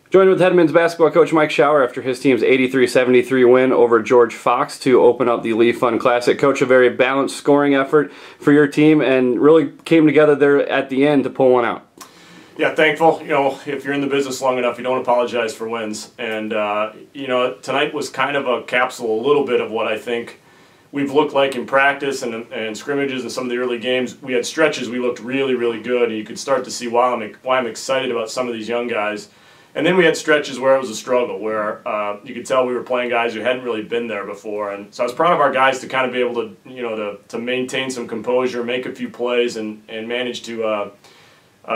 Joined with Hedmonds basketball coach Mike Schauer after his team's 83-73 win over George Fox to open up the Leaf Fund Classic. Coach, a very balanced scoring effort for your team and really came together there at the end to pull one out. Yeah, thankful. You know, if you're in the business long enough, you don't apologize for wins. And, you know, tonight was kind of a capsule a little bit of what I think we've looked like in practice and scrimmages and some of the early games. We had stretches we looked really, really good, and you could start to see why I'm excited about some of these young guys. And then we had stretches where it was a struggle, where you could tell we were playing guys who hadn't really been there before. And so I was proud of our guys to kind of be able to, you know, to maintain some composure, make a few plays, and manage to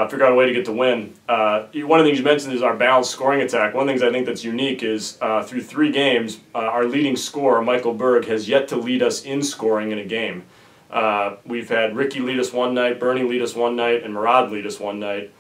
figure out a way to get the win. One of the things you mentioned is our balanced scoring attack. One of the things I think that's unique is through 3 games, our leading scorer, Michael Berg, has yet to lead us in scoring in a game. We've had Ricky lead us one night, Bernie lead us one night, and Murad lead us one night.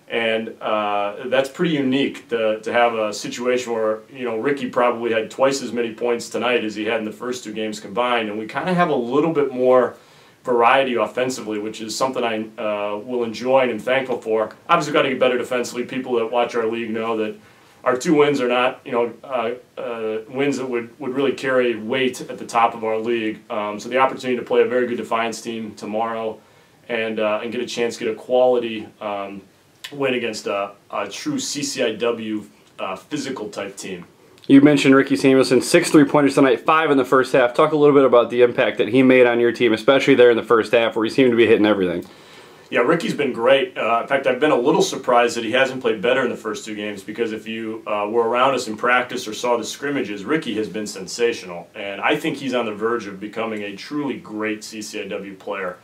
And that's pretty unique to have a situation where, you know, Ricky probably had twice as many points tonight as he had in the first 2 games combined. And we kind of have a little bit more variety offensively, which is something I will enjoy and am thankful for. Obviously, we've got to get better defensively. People that watch our league know that our 2 wins are not, you know, wins that would really carry weight at the top of our league. So the opportunity to play a very good Defiance team tomorrow and get a chance to get a quality win against a true CCIW physical type team. You mentioned Ricky Samuelson, 6 3-pointers tonight, 5 in the first half. Talk a little bit about the impact that he made on your team, especially there in the first half where he seemed to be hitting everything. Yeah, Ricky's been great. In fact, I've been a little surprised that he hasn't played better in the first 2 games, because if you were around us in practice or saw the scrimmages, Ricky has been sensational. And I think he's on the verge of becoming a truly great CCIW player,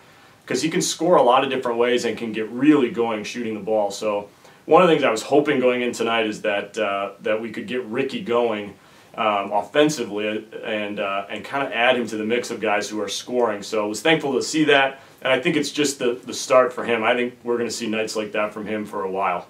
because he can score a lot of different ways and can get really going shooting the ball. So one of the things I was hoping going in tonight is that that we could get Ricky going offensively and kind of add him to the mix of guys who are scoring. So I was thankful to see that, and I think it's just the start for him. I think we're going to see nights like that from him for a while.